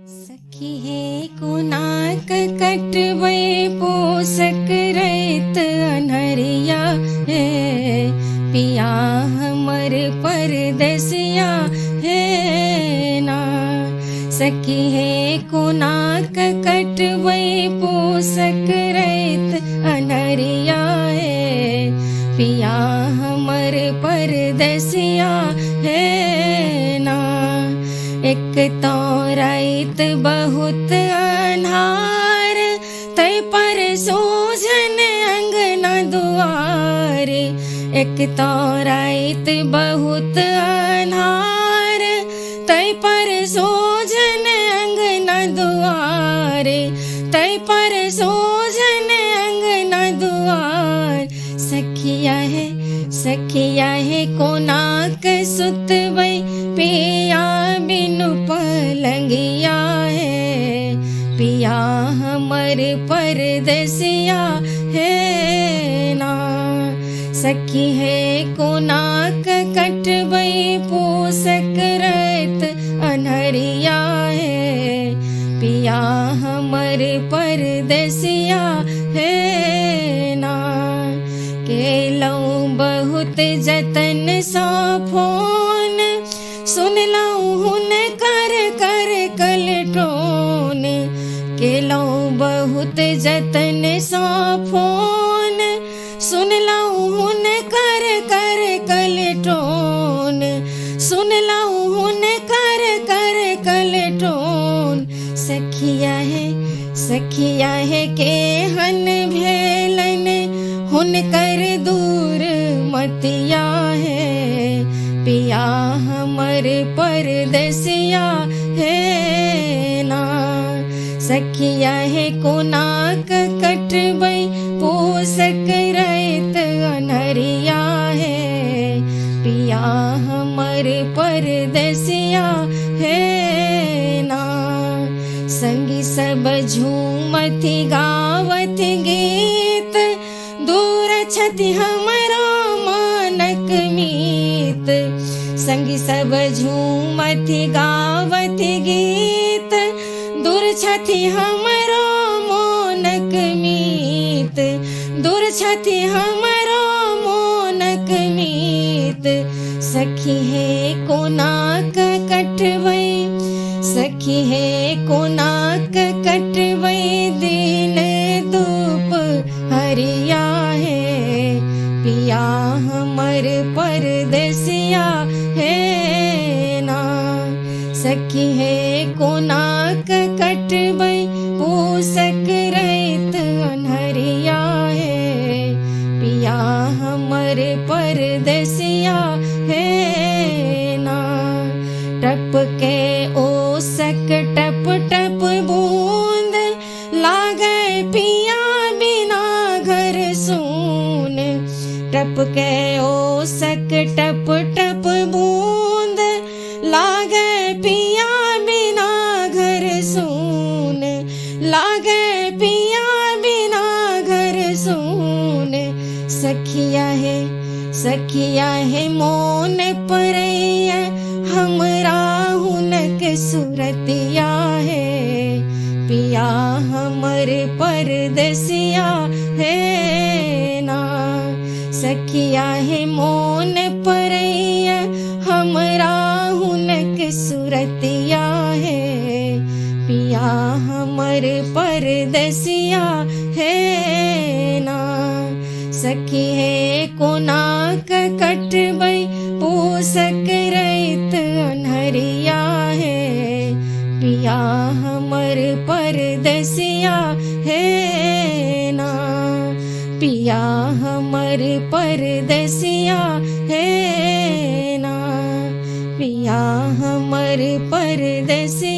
सखी है कुनाक कटवे पोसक रैत अनहरिया है पिया हमर परदेसिया है ना। सखी है कुनाक कटवे पोसक रैत अनहरिया है पिया हमर परदेसिया है ना। एक तो रात बहुत अन्हार तय पर सूझन अंगना दुआर। एक तो रात बहुत अन्हार तय पर सूझन अंगना दुआर। तय पर सूझन अंगना दुआर। सखिया है कोनाक सुतबै पिया बिनु पलंगिया है पिया हमर परदेसिया है ना। सखी है कोनाक कटबै पोसक रैत अनहरिया है पिया हमर परदेसिया है ना। केलौं बहुत जतन सा फोन सुनलौं हुन कर कलटोन। केलौं बहुत जतन सा फोन सुनलौं हुन कर कलटोन। सुनलौं हुन कर कलटोन। सखिया है के हन भेलन हुनकर दूर मतिया है पिया हमर परदेसिया है ना। सखिया है कोनाक कटबै पोसक रैत अनहरिया है पिया हमर परदेसिया है ना। संगी सब झूमति गावत गीत दूर छति हमरो मानक मीत। संगी सब झूमति गावत गीत दूर छति हमरो मानक मीत। दूर छति हमरो मानक मीत। सखी है कोनाक कटबै सखी है कोनाक कटबै दिन धूप हरिया है पिया हमर परदेसिया है ना। सखी है कोनाक कटबै पोसक रैत अनहरिया है पिया हमर परदेसिया है ना। टप के ओसक टप टप बूंद लागे पिया बिना घर सून। टप के ओसक टप टप बूंद लागे पिया बिना घर सून। लागे पिया बिना घर सून। सखिया है मोन परैया हमरा हुनक सुरतिया है पिया हमर परदेसिया है ना। सखिया है मोन परैया हमरा हुनक सुरतिया है पिया हमर परदेसिया है ना। सखी है कोनाक कटबै पोसक रैत अनहरिया है पिया हमर परदेसिया है ना। पिया हमर परदेसिया है ना। पिया हमर परदेसिया